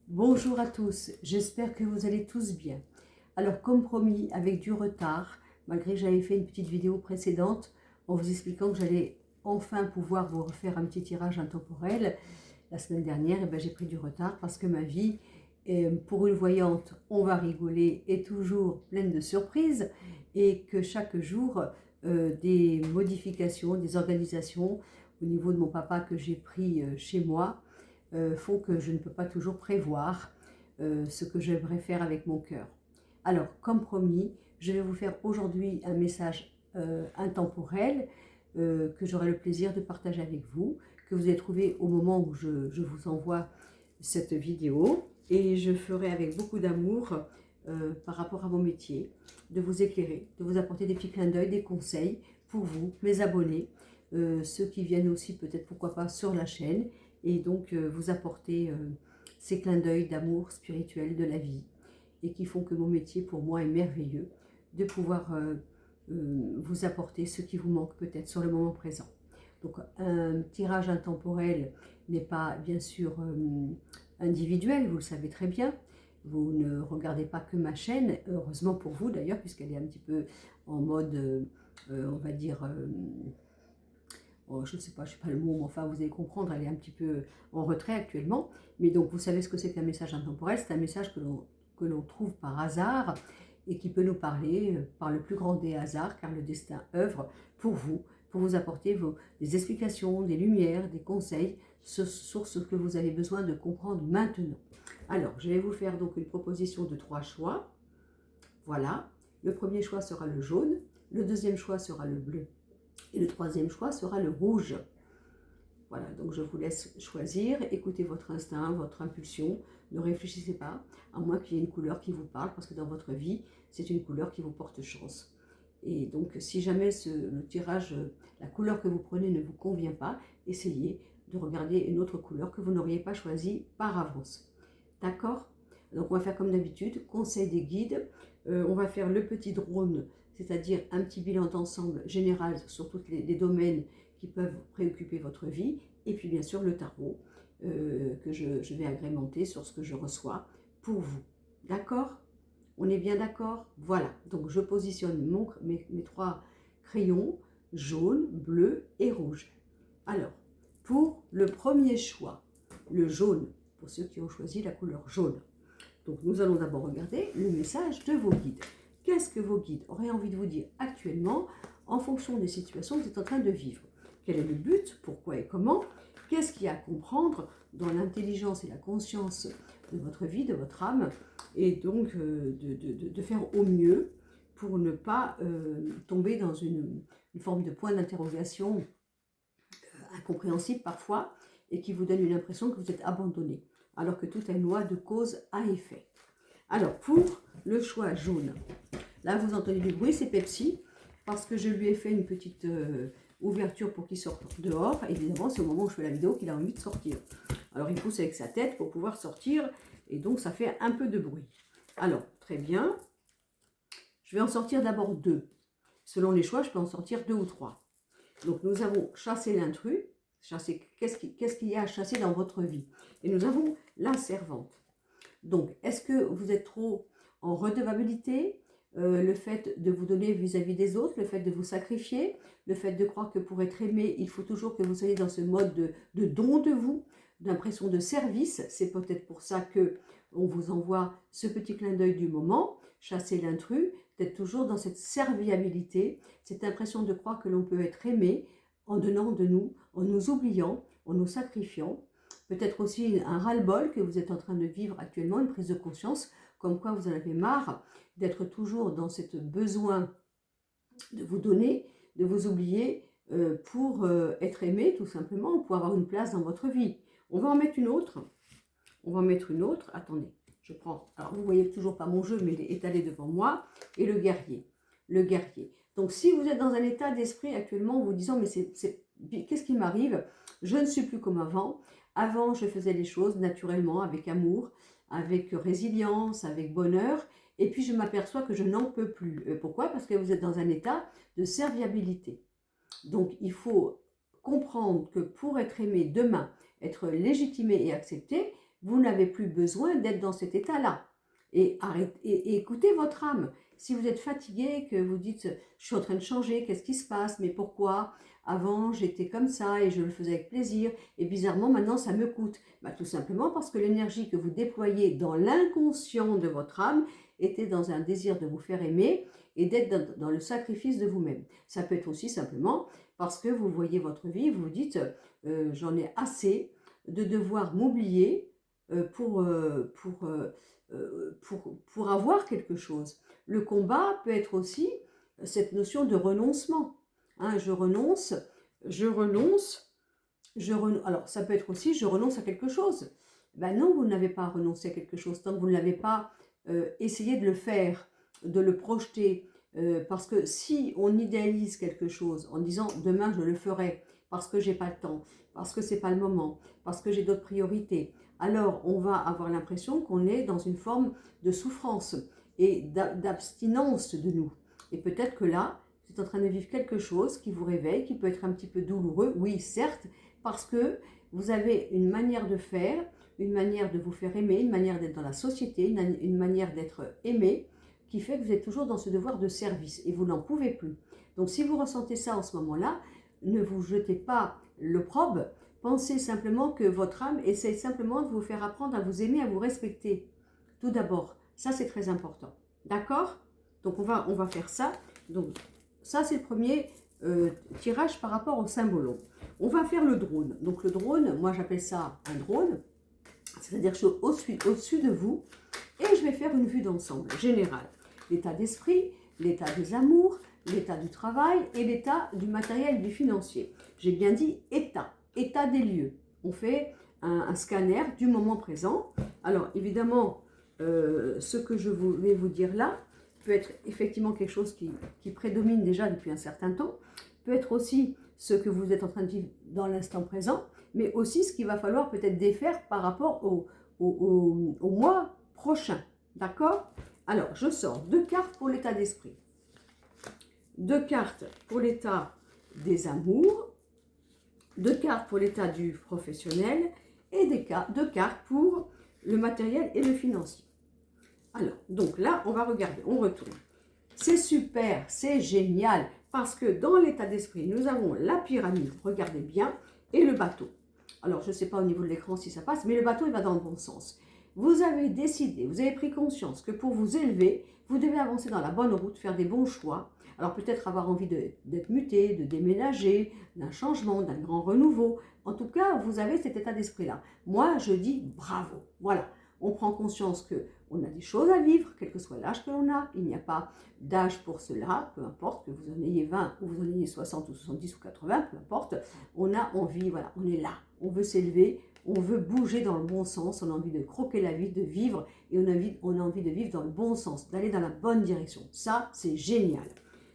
Bonjour à tous, j'espère que vous allez tous bien. Alors comme promis, avec du retard, malgré que j'avais fait une petite vidéo précédente en vous expliquant que j'allais enfin pouvoir vous refaire un petit tirage intemporel, la semaine dernière, j'ai pris du retard parce que ma vie, pour une voyante, on va rigoler, est toujours pleine de surprises et que chaque jour, des modifications, des organisations au niveau de mon papa que j'ai pris chez moi, font que je ne peux pas toujours prévoir ce que j'aimerais faire avec mon cœur. Alors, comme promis, je vais vous faire aujourd'hui un message intemporel que j'aurai le plaisir de partager avec vous, que vous allez trouver au moment où je vous envoie cette vidéo. Et je ferai avec beaucoup d'amour par rapport à mon métier, de vous éclairer, de vous apporter des petits clins d'œil, des conseils pour vous, mes abonnés, ceux qui viennent aussi peut-être pourquoi pas sur la chaîne, et donc vous apporter ces clins d'œil d'amour spirituel de la vie et qui font que mon métier pour moi est merveilleux de pouvoir vous apporter ce qui vous manque peut-être sur le moment présent. Donc un tirage intemporel n'est pas bien sûr individuel, vous le savez très bien. Vous ne regardez pas que ma chaîne, heureusement pour vous d'ailleurs, puisqu'elle est un petit peu en mode, on va dire, je ne sais pas, je ne sais pas le mot, mais enfin vous allez comprendre, elle est un petit peu en retrait actuellement. Mais donc vous savez ce que c'est qu'un message intemporel, c'est un message que l'on trouve par hasard et qui peut nous parler par le plus grand des hasards, car le destin œuvre pour vous apporter des explications, des lumières, des conseils sur ce que vous avez besoin de comprendre maintenant. Alors, je vais vous faire donc une proposition de 3 choix. Voilà, le premier choix sera le jaune, le deuxième choix sera le bleu et le troisième choix sera le rouge. Voilà, donc je vous laisse choisir, écoutez votre instinct, votre impulsion, ne réfléchissez pas, à moins qu'il y ait une couleur qui vous parle, parce que dans votre vie, c'est une couleur qui vous porte chance. Et donc, si jamais le tirage, la couleur que vous prenez ne vous convient pas, essayez de regarder une autre couleur que vous n'auriez pas choisie par avance. D'accord? Donc, on va faire comme d'habitude, conseil des guides. On va faire le petit drone, c'est-à-dire un petit bilan d'ensemble général sur tous les domaines qui peuvent préoccuper votre vie, et puis bien sûr le tarot que je vais agrémenter sur ce que je reçois pour vous. D'accord? On est bien d'accord? Voilà, donc je positionne mes 3 crayons, jaune, bleu et rouge. Alors, pour le premier choix, le jaune, pour ceux qui ont choisi la couleur jaune. Donc nous allons d'abord regarder le message de vos guides. Qu'est-ce que vos guides auraient envie de vous dire actuellement en fonction des situations que vous êtes en train de vivre? Quel est le but? Pourquoi et comment? Qu'est-ce qu'il y a à comprendre dans l'intelligence et la conscience de votre vie, de votre âme? Et donc de faire au mieux pour ne pas tomber dans une forme de point d'interrogation incompréhensible parfois et qui vous donne une impression que vous êtes abandonné, alors que tout est une loi de cause à effet. Alors, pour le choix jaune, là vous entendez du bruit, c'est Pepsi, parce que je lui ai fait une petite ouverture pour qu'il sorte dehors. Évidemment, c'est au moment où je fais la vidéo qu'il a envie de sortir. Alors, il pousse avec sa tête pour pouvoir sortir, et donc ça fait un peu de bruit. Alors, très bien. Je vais en sortir d'abord 2. Selon les choix, je peux en sortir 2 ou 3. Donc, nous avons chassé l'intrus. Qu'est-ce qu'il y a à chasser dans votre vie? Et nous avons la servante. Donc, est-ce que vous êtes trop en redevabilité? Le fait de vous donner vis-à-vis des autres, le fait de vous sacrifier, le fait de croire que pour être aimé, il faut toujours que vous soyez dans ce mode de don de vous, d'impression de service. C'est peut-être pour ça que on vous envoie ce petit clin d'œil du moment, chasser l'intrus, d'être toujours dans cette serviabilité, cette impression de croire que l'on peut être aimé en donnant de nous, en nous oubliant, en nous sacrifiant. Peut-être aussi un ras-le-bol que vous êtes en train de vivre actuellement, une prise de conscience, comme quoi vous en avez marre d'être toujours dans ce besoin de vous donner, de vous oublier pour être aimé tout simplement, pour avoir une place dans votre vie. On va en mettre une autre. On va en mettre une autre. Attendez, je prends. Alors vous voyez toujours pas mon jeu, mais il est étalé devant moi. Et le guerrier. Le guerrier. Donc si vous êtes dans un état d'esprit actuellement en vous disant mais qu'est-ce qui m'arrive? Je ne suis plus comme avant. Avant, je faisais les choses naturellement, avec amour, avec résilience, avec bonheur. Et puis, je m'aperçois que je n'en peux plus. Pourquoi? Parce que vous êtes dans un état de serviabilité. Donc, il faut comprendre que pour être aimé demain, être légitimé et accepté, vous n'avez plus besoin d'être dans cet état-là. Et, et écoutez votre âme. Si vous êtes fatigué, que vous dites « je suis en train de changer, qu'est-ce qui se passe, mais pourquoi ? Avant j'étais comme ça et je le faisais avec plaisir et bizarrement maintenant ça me coûte ». Tout simplement parce que l'énergie que vous déployez dans l'inconscient de votre âme était dans un désir de vous faire aimer et d'être dans le sacrifice de vous-même. Ça peut être aussi simplement parce que vous voyez votre vie, vous vous dites j'en ai assez de devoir m'oublier pour avoir quelque chose. Le combat peut être aussi cette notion de renoncement. Hein, je renonce. Alors, ça peut être aussi je renonce à quelque chose. Non, vous n'avez pas renoncé à quelque chose tant que vous ne l'avez pas essayé de le faire, de le projeter. Parce que si on idéalise quelque chose en disant demain je le ferai parce que j'ai pas le temps, parce que c'est pas le moment, parce que j'ai d'autres priorités, alors on va avoir l'impression qu'on est dans une forme de souffrance et d'abstinence de nous. Et peut-être que là, vous êtes en train de vivre quelque chose qui vous réveille, qui peut être un petit peu douloureux, oui certes, parce que vous avez une manière de faire, une manière de vous faire aimer, une manière d'être dans la société, une manière d'être aimé, qui fait que vous êtes toujours dans ce devoir de service et vous n'en pouvez plus. Donc si vous ressentez ça en ce moment-là, ne vous jetez pas l'opprobre, pensez simplement que votre âme essaie simplement de vous faire apprendre à vous aimer, à vous respecter. Tout d'abord, ça c'est très important. D'accord ? Donc on va faire ça. Donc ça c'est le premier tirage par rapport au symbole. On va faire le drone. Donc le drone, moi j'appelle ça un drone, c'est-à-dire que je suis au-dessus de vous et je vais faire une vue d'ensemble générale. L'état d'esprit, l'état des amours, l'état du travail et l'état du matériel et du financier. J'ai bien dit état des lieux. On fait un scanner du moment présent. Alors évidemment, ce que je vais vous dire là peut être effectivement quelque chose qui prédomine déjà depuis un certain temps, peut être aussi ce que vous êtes en train de vivre dans l'instant présent, mais aussi ce qu'il va falloir peut-être défaire par rapport au mois prochain. D'accord ? Alors, je sors 2 cartes pour l'état d'esprit, 2 cartes pour l'état des amours, 2 cartes pour l'état du professionnel et 2 cartes pour le matériel et le financier. Alors, donc là, on va regarder, on retourne. C'est super, c'est génial, parce que dans l'état d'esprit, nous avons la pyramide, regardez bien, et le bateau. Alors, je ne sais pas au niveau de l'écran si ça passe, mais le bateau, il va dans le bon sens. Vous avez décidé, vous avez pris conscience que pour vous élever, vous devez avancer dans la bonne route, faire des bons choix. Alors peut-être avoir envie d'être muté, de déménager, d'un changement, d'un grand renouveau. En tout cas, vous avez cet état d'esprit-là. Moi, je dis bravo. Voilà, on prend conscience qu'on a des choses à vivre, quel que soit l'âge que l'on a. Il n'y a pas d'âge pour cela, peu importe que vous en ayez 20 ou vous en ayez 60 ou 70 ou 80, peu importe. On a envie, voilà, on est là, on veut s'élever. On veut bouger dans le bon sens, on a envie de croquer la vie, de vivre, et on a envie de vivre dans le bon sens, d'aller dans la bonne direction. Ça, c'est génial.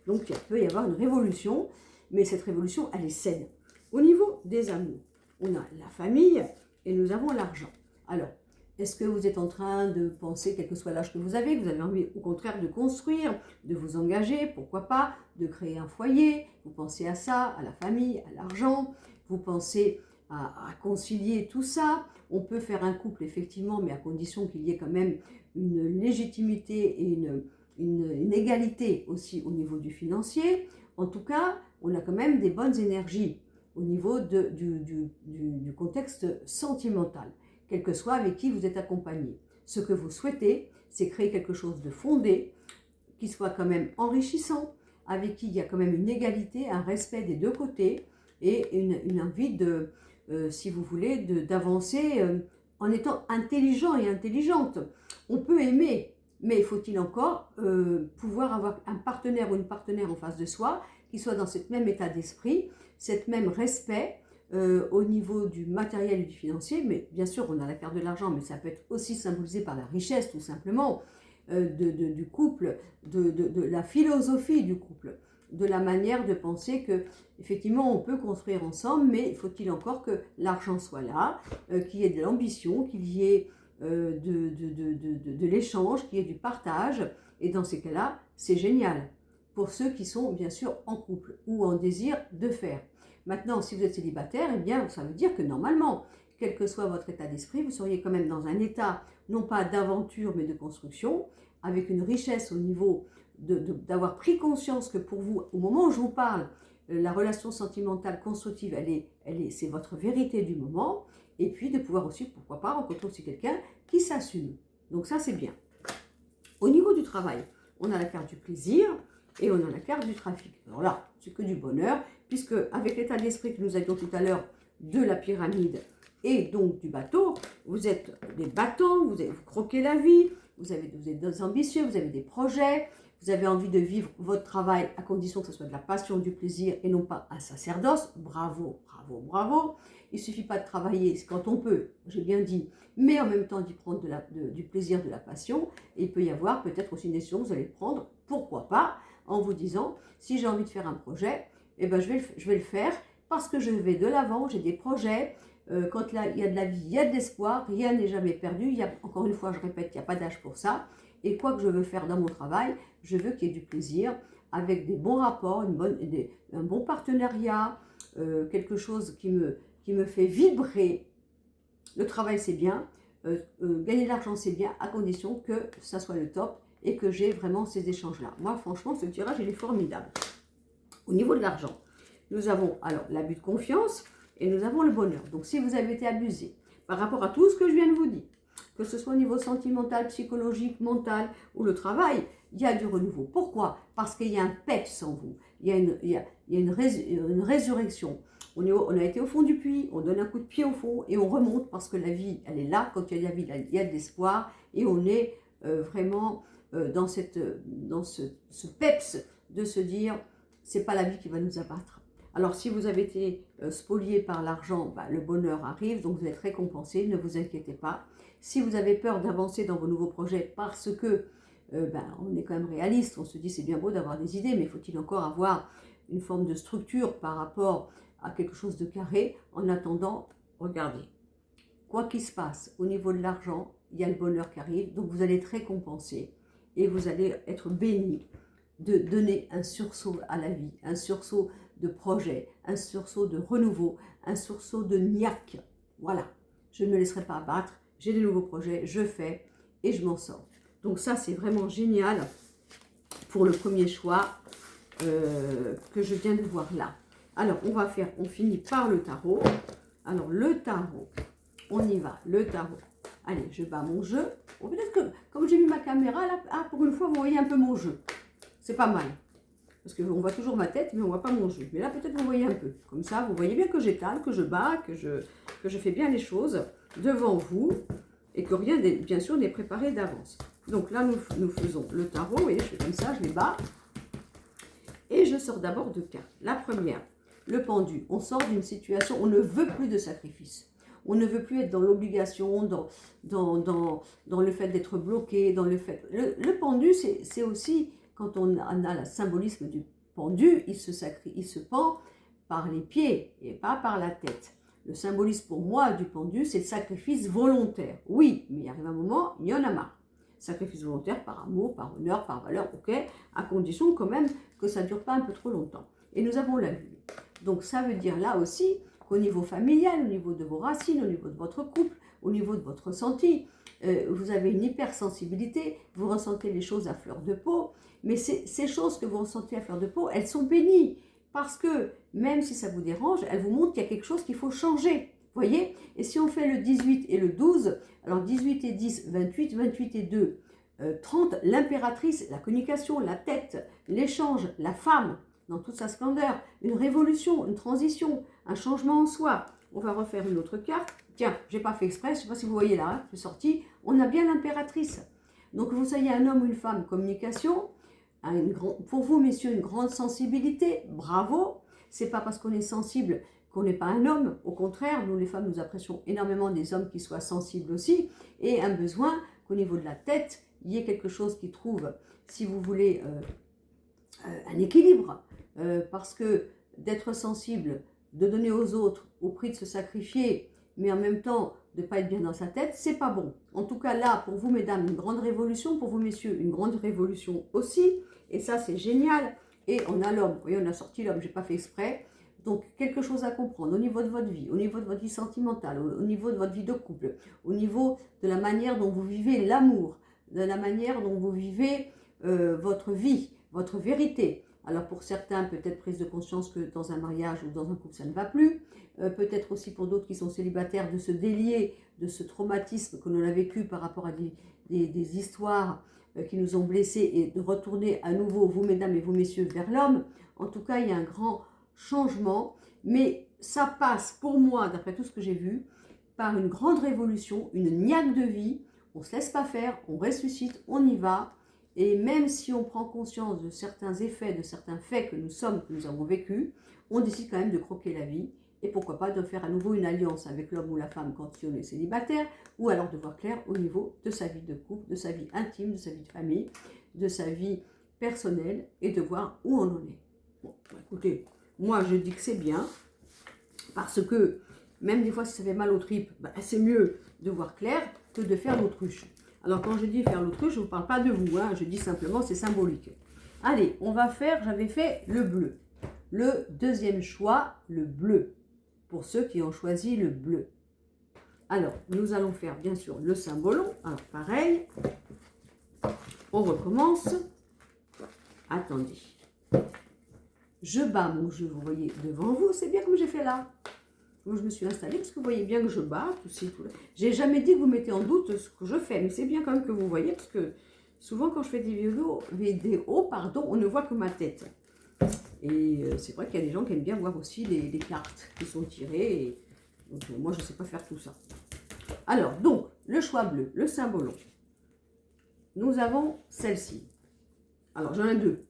Donc, il peut y avoir une révolution, mais cette révolution, elle est saine. Au niveau des amours, on a la famille et nous avons l'argent. Alors, est-ce que vous êtes en train de penser, quel que soit l'âge que vous avez envie au contraire de construire, de vous engager, pourquoi pas, de créer un foyer, vous pensez à ça, à la famille, à l'argent, vous pensez à concilier tout ça. On peut faire un couple effectivement, mais à condition qu'il y ait quand même une légitimité et une égalité aussi au niveau du financier. En tout cas, on a quand même des bonnes énergies au niveau du contexte sentimental, quel que soit avec qui vous êtes accompagné. Ce que vous souhaitez, c'est créer quelque chose de fondé, qui soit quand même enrichissant, avec qui il y a quand même une égalité, un respect des deux côtés et une envie si vous voulez, d'avancer en étant intelligent et intelligente. On peut aimer, mais faut-il encore pouvoir avoir un partenaire ou une partenaire en face de soi qui soit dans ce même état d'esprit, cet même respect au niveau du matériel et du financier. Mais bien sûr, on a la carte de l'argent, mais ça peut être aussi symbolisé par la richesse, tout simplement, du couple, de la philosophie du couple, de la manière de penser que effectivement on peut construire ensemble, mais faut-il encore que l'argent soit là, qu'il y ait de l'ambition, qu'il y ait de l'échange, qu'il y ait du partage, et dans ces cas-là, c'est génial pour ceux qui sont bien sûr en couple ou en désir de faire. Maintenant, si vous êtes célibataire, eh bien ça veut dire que normalement, quel que soit votre état d'esprit, vous seriez quand même dans un état, non pas d'aventure, mais de construction, avec une richesse au niveau d'avoir pris conscience que pour vous, au moment où je vous parle, la relation sentimentale constructive, c'est votre vérité du moment, et puis de pouvoir aussi, pourquoi pas, rencontrer aussi quelqu'un qui s'assume. Donc ça, c'est bien. Au niveau du travail, on a la carte du plaisir et on a la carte du trafic. Alors là, c'est que du bonheur, puisque avec l'état d'esprit que nous avions tout à l'heure de la pyramide et donc du bateau, vous êtes des battants, vous croquez la vie, vous êtes ambitieux, vous avez des projets, vous avez envie de vivre votre travail à condition que ce soit de la passion, du plaisir et non pas un sacerdoce. Bravo, bravo, bravo. Il ne suffit pas de travailler quand on peut, j'ai bien dit, mais en même temps d'y prendre du plaisir, de la passion. Et il peut y avoir peut-être aussi une décision que vous allez prendre, pourquoi pas, en vous disant, si j'ai envie de faire un projet, eh ben je vais le faire parce que je vais de l'avant, j'ai des projets. Quand là, il y a de la vie, il y a de l'espoir, rien n'est jamais perdu. Encore une fois, je répète, il n'y a pas d'âge pour ça. Et quoi que je veux faire dans mon travail, je veux qu'il y ait du plaisir, avec des bons rapports, un bon partenariat, quelque chose qui me fait vibrer. Le travail, c'est bien, gagner de l'argent, c'est bien, à condition que ça soit le top et que j'ai vraiment ces échanges-là. Moi, franchement, ce tirage, il est formidable. Au niveau de l'argent, nous avons alors l'abus de confiance et nous avons le bonheur. Donc, si vous avez été abusé par rapport à tout ce que je viens de vous dire, que ce soit au niveau sentimental, psychologique, mental ou le travail, il y a du renouveau. Pourquoi? Parce qu'il y a un peps en vous, il y a une résurrection. On a été au fond du puits, on donne un coup de pied au fond et on remonte parce que la vie, elle est là. Quand il y a de la vie, il y a de l'espoir et on est vraiment dans ce peps de se dire, c'est pas la vie qui va nous abattre. Alors, si vous avez été spolié par l'argent, le bonheur arrive, donc vous êtes récompensé, ne vous inquiétez pas. Si vous avez peur d'avancer dans vos nouveaux projets parce que on est quand même réaliste, on se dit c'est bien beau d'avoir des idées, mais faut-il encore avoir une forme de structure par rapport à quelque chose de carré? En attendant, regardez, quoi qu'il se passe au niveau de l'argent, il y a le bonheur qui arrive, donc vous allez être récompensé et vous allez être béni de donner un sursaut à la vie, un sursaut de projet, un sursaut de renouveau, un sursaut de niaque. Voilà, je ne me laisserai pas abattre, j'ai des nouveaux projets, je fais et je m'en sors. Donc ça, c'est vraiment génial pour le premier choix que je viens de voir là. Alors, on finit par le tarot. Alors, le tarot, on y va, le tarot. Allez, je bats mon jeu. Bon, peut-être que, comme j'ai mis ma caméra, là, pour une fois, vous voyez un peu mon jeu. C'est pas mal. Parce qu'on voit toujours ma tête, mais on ne voit pas mon jeu. Mais là, peut-être vous voyez un peu. Comme ça, vous voyez bien que j'étale, que je bats, que je fais bien les choses devant vous. Et que rien, bien sûr, n'est préparé d'avance. Donc là, nous faisons le tarot. Vous voyez, je fais comme ça, je les bats. Et je sors d'abord deux cartes. La première, le pendu. On sort d'une situation, on ne veut plus de sacrifice. On ne veut plus être dans l'obligation, dans le fait d'être bloqué, dans le fait... Le pendu, c'est aussi, quand on a le symbolisme du pendu, il se pend par les pieds et pas par la tête. Le symbolisme pour moi du pendu, c'est le sacrifice volontaire. Oui, mais il arrive un moment, il y en a marre. Sacrifice volontaire par amour, par honneur, par valeur, ok, à condition quand même que ça ne dure pas un peu trop longtemps. Et nous avons la lune. Donc ça veut dire là aussi qu'au niveau familial, au niveau de vos racines, au niveau de votre couple, au niveau de votre ressenti, vous avez une hypersensibilité, vous ressentez les choses à fleur de peau, mais ces choses que vous ressentez à fleur de peau, elles sont bénies. Parce que même si ça vous dérange, elles vous montrent qu'il y a quelque chose qu'il faut changer. Voyez? Et si on fait le 18 et le 12, alors 18 et 10, 28, 28 et 2, 30, l'impératrice, la communication, la tête, l'échange, la femme, dans toute sa splendeur, une révolution, une transition, un changement en soi. On va refaire une autre carte. Tiens, j'ai pas fait exprès, je ne sais pas si vous voyez là, hein, c'est sorti. On a bien l'impératrice. Donc vous soyez un homme ou une femme, communication. Pour vous, messieurs, une grande sensibilité, bravo. C'est pas parce qu'on est sensible qu'on n'est pas un homme. Au contraire, nous les femmes, nous apprécions énormément des hommes qui soient sensibles aussi. Et un besoin qu'au niveau de la tête, il y ait quelque chose qui trouve, si vous voulez, un équilibre. Parce que d'être sensible, de donner aux autres au prix de se sacrifier, mais en même temps de ne pas être bien dans sa tête, c'est pas bon. En tout cas là, pour vous mesdames, une grande révolution, pour vous messieurs, une grande révolution aussi, et ça c'est génial. Et on a l'homme, vous voyez, on a sorti l'homme, j'ai pas fait exprès, Donc, quelque chose à comprendre au niveau de votre vie, au niveau de votre vie sentimentale, au niveau de votre vie de couple, au niveau de la manière dont vous vivez l'amour, de la manière dont vous vivez votre vie, votre vérité. Alors pour certains, peut-être prise de conscience que dans un mariage ou dans un couple, ça ne va plus. Peut-être aussi pour d'autres qui sont célibataires, de se délier de ce traumatisme que l'on a vécu par rapport à des histoires qui nous ont blessés et de retourner à nouveau, vous mesdames et vous messieurs, vers l'homme. En tout cas, il y a un grand changement, mais ça passe pour moi, d'après tout ce que j'ai vu, par une grande révolution, une niaque de vie. On ne se laisse pas faire, on ressuscite, on y va. Et même si on prend conscience de certains effets, de certains faits que nous avons vécus, on décide quand même de croquer la vie. Et pourquoi pas de faire à nouveau une alliance avec l'homme ou la femme quand on est célibataire, ou alors de voir clair au niveau de sa vie de couple, de sa vie intime, de sa vie de famille, de sa vie personnelle, et de voir où on en est. Bon, écoutez, moi je dis que c'est bien, parce que même des fois si ça fait mal aux tripes, c'est mieux de voir clair que de faire l'autruche. Alors quand je dis faire l'autruche, je ne vous parle pas de vous, je dis simplement c'est symbolique. Allez, on va faire, j'avais fait le bleu. Le deuxième choix, le bleu, pour ceux qui ont choisi le bleu. Alors, nous allons faire bien sûr le symbolon. Alors pareil, on recommence. Attendez. Je bats mon jeu, vous voyez, devant vous, c'est bien comme j'ai fait là. Moi, je me suis installée parce que vous voyez bien que je bats. J'ai jamais dit que vous mettez en doute ce que je fais, mais c'est bien quand même que vous voyez, parce que souvent quand je fais des vidéos, on ne voit que ma tête. Et c'est vrai qu'il y a des gens qui aiment bien voir aussi les cartes qui sont tirées. Et donc, moi, je ne sais pas faire tout ça. Alors, donc, le choix bleu, le symbolon. Nous avons celle-ci. Alors, j'en ai deux.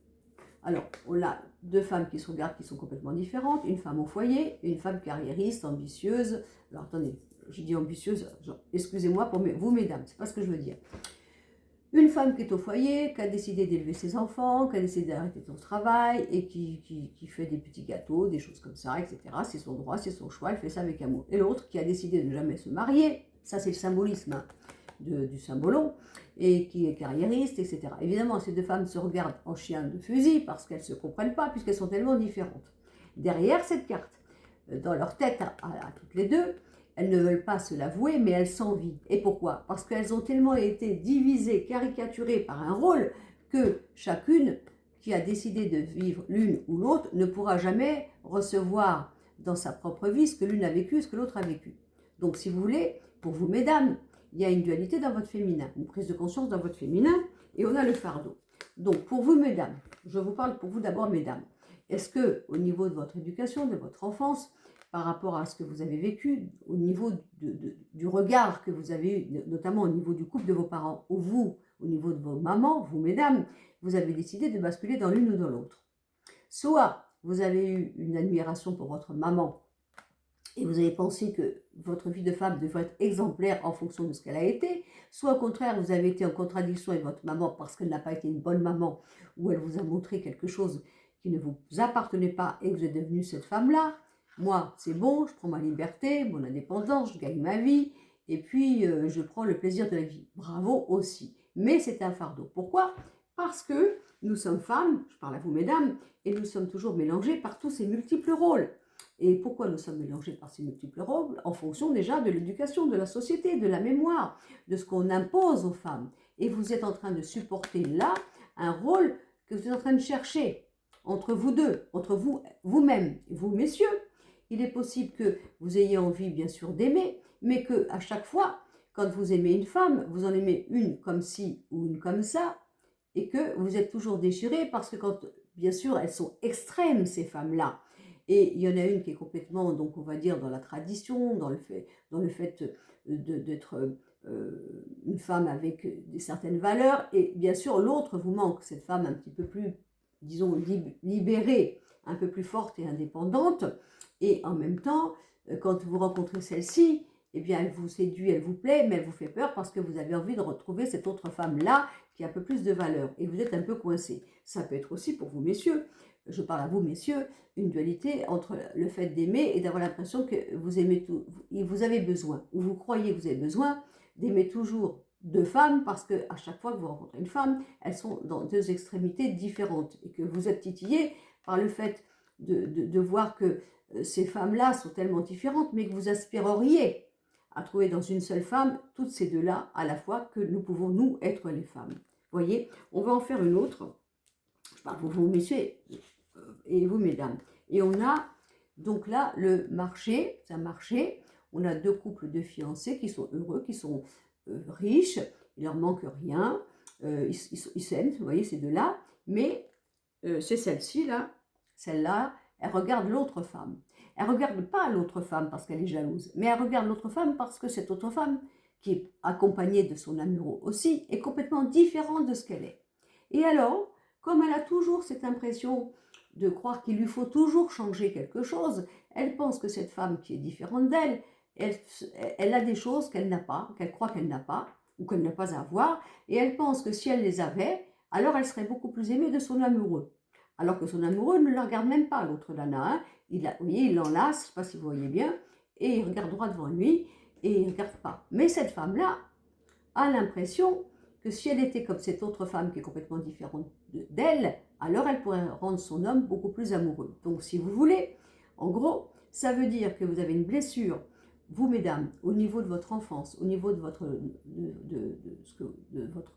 Alors, on a deux femmes qui se regardent, qui sont complètement différentes. Une femme au foyer et une femme carriériste, ambitieuse. Alors, attendez, je dis ambitieuse, excusez-moi pour vous, mesdames, c'est pas ce que je veux dire. Une femme qui est au foyer, qui a décidé d'élever ses enfants, qui a décidé d'arrêter son travail et qui fait des petits gâteaux, des choses comme ça, etc. C'est son droit, c'est son choix, elle fait ça avec amour. Et l'autre qui a décidé de ne jamais se marier, ça c'est le symbolisme du symbolon, et qui est carriériste, etc. Évidemment, ces deux femmes se regardent en chien de fusil parce qu'elles ne se comprennent pas, puisqu'elles sont tellement différentes. Derrière cette carte, dans leur tête à toutes les deux, elles ne veulent pas se l'avouer, mais elles s'envient. Et pourquoi? Parce qu'elles ont tellement été divisées, caricaturées par un rôle, que chacune qui a décidé de vivre l'une ou l'autre ne pourra jamais recevoir dans sa propre vie ce que l'une a vécu, ce que l'autre a vécu. Donc si vous voulez, pour vous mesdames, il y a une dualité dans votre féminin, une prise de conscience dans votre féminin, et on a le fardeau. Donc pour vous mesdames, je vous parle pour vous d'abord mesdames, est-ce que au niveau de votre éducation, de votre enfance, par rapport à ce que vous avez vécu, au niveau du regard que vous avez eu, notamment au niveau du couple de vos parents, ou vous, au niveau de vos mamans, vous mesdames, vous avez décidé de basculer dans l'une ou dans l'autre. Soit vous avez eu une admiration pour votre maman, et vous avez pensé que votre vie de femme devrait être exemplaire en fonction de ce qu'elle a été, soit au contraire, vous avez été en contradiction avec votre maman parce qu'elle n'a pas été une bonne maman, ou elle vous a montré quelque chose qui ne vous appartenait pas et vous êtes devenue cette femme-là. Moi, c'est bon, je prends ma liberté, mon indépendance, je gagne ma vie, et puis je prends le plaisir de la vie. Bravo aussi. Mais c'est un fardeau. Pourquoi? Parce que nous sommes femmes, je parle à vous mesdames, et nous sommes toujours mélangées par tous ces multiples rôles. Et pourquoi nous sommes mélangés par ces multiples rôles? En fonction déjà de l'éducation, de la société, de la mémoire, de ce qu'on impose aux femmes. Et vous êtes en train de supporter là un rôle que vous êtes en train de chercher entre vous deux, entre vous-même et vous messieurs. Il est possible que vous ayez envie bien sûr d'aimer, mais que à chaque fois, quand vous aimez une femme, vous en aimez une comme ci ou une comme ça, et que vous êtes toujours déchiré parce que quand, bien sûr, elles sont extrêmes ces femmes-là. Et il y en a une qui est complètement, donc on va dire, dans la tradition, dans le fait d'être une femme avec certaines valeurs. Et bien sûr, l'autre vous manque, cette femme un petit peu plus, disons, libérée, un peu plus forte et indépendante. Et en même temps, quand vous rencontrez celle-ci, eh bien, elle vous séduit, elle vous plaît, mais elle vous fait peur parce que vous avez envie de retrouver cette autre femme-là qui a un peu plus de valeur. Et vous êtes un peu coincé. Ça peut être aussi pour vous, messieurs, je parle à vous, messieurs, une dualité entre le fait d'aimer et d'avoir l'impression que vous aimez tout, vous avez besoin, ou vous croyez que vous avez besoin d'aimer toujours deux femmes, parce qu'à chaque fois que vous rencontrez une femme, elles sont dans deux extrémités différentes, et que vous êtes titillé par le fait de voir que ces femmes-là sont tellement différentes, mais que vous aspireriez à trouver dans une seule femme toutes ces deux-là à la fois, que nous pouvons, nous, être les femmes. Vous voyez, on va en faire une autre. Je parle pour vous, messieurs, et vous, mesdames. Et on a donc là le marché, c'est un marché. On a deux couples de fiancés qui sont heureux, qui sont riches, il leur manque rien, ils s'aiment, vous voyez, ces deux-là, mais c'est celle-ci, là, celle-là, elle regarde l'autre femme. Elle ne regarde pas l'autre femme parce qu'elle est jalouse, mais elle regarde l'autre femme parce que cette autre femme, qui est accompagnée de son amoureux aussi, est complètement différente de ce qu'elle est. Et alors, comme elle a toujours cette impression de croire qu'il lui faut toujours changer quelque chose, elle pense que cette femme qui est différente d'elle, elle a des choses qu'elle n'a pas, qu'elle croit qu'elle n'a pas, ou qu'elle n'a pas à avoir, et elle pense que si elle les avait, alors elle serait beaucoup plus aimée de son amoureux. Alors que son amoureux ne la regarde même pas, l'autre Lana. Hein. Vous voyez, il l'enlace, je ne sais pas si vous voyez bien, et il regarde droit devant lui, et il ne regarde pas. Mais cette femme-là a l'impression que si elle était comme cette autre femme qui est complètement différente d'elle, alors elle pourrait rendre son homme beaucoup plus amoureux. Donc si vous voulez, en gros, ça veut dire que vous avez une blessure, vous mesdames, au niveau de votre enfance, au niveau de votre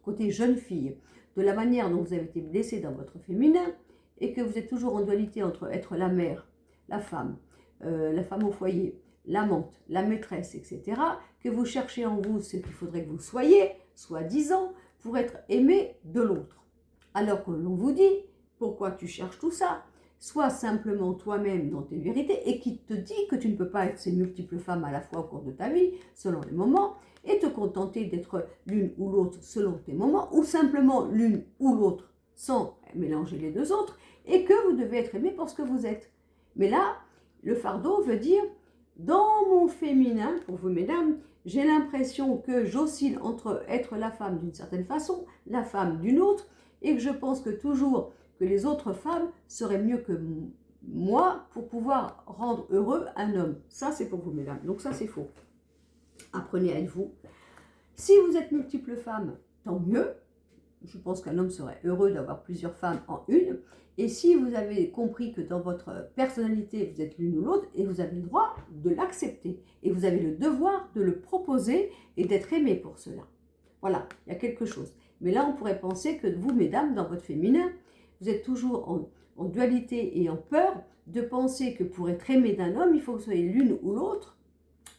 côté jeune fille, de la manière dont vous avez été blessée dans votre féminin, et que vous êtes toujours en dualité entre être la mère, la femme au foyer, l'amante, la maîtresse, etc., que vous cherchez en vous ce qu'il faudrait que vous soyez, soi-disant, pour être aimé de l'autre. Alors que l'on vous dit, pourquoi tu cherches tout ça? Sois simplement toi-même dans tes vérités, et qui te dit que tu ne peux pas être ces multiples femmes à la fois au cours de ta vie, selon les moments, et te contenter d'être l'une ou l'autre selon tes moments, ou simplement l'une ou l'autre sans mélanger les deux autres, et que vous devez être aimé pour ce que vous êtes. Mais là, le fardeau veut dire, dans mon féminin, pour vous mesdames, j'ai l'impression que j'oscille entre être la femme d'une certaine façon, la femme d'une autre, et que je pense que toujours que les autres femmes seraient mieux que moi pour pouvoir rendre heureux un homme. Ça, c'est pour vous mesdames. Donc ça, c'est faux. Apprenez à être vous. Si vous êtes multiples femmes, tant mieux. Je pense qu'un homme serait heureux d'avoir plusieurs femmes en une. Et si vous avez compris que dans votre personnalité, vous êtes l'une ou l'autre, et vous avez le droit de l'accepter. Et vous avez le devoir de le proposer et d'être aimé pour cela. Voilà, il y a quelque chose. Mais là, on pourrait penser que vous, mesdames, dans votre féminin, vous êtes toujours en dualité et en peur de penser que pour être aimé d'un homme, il faut que vous soyez l'une ou l'autre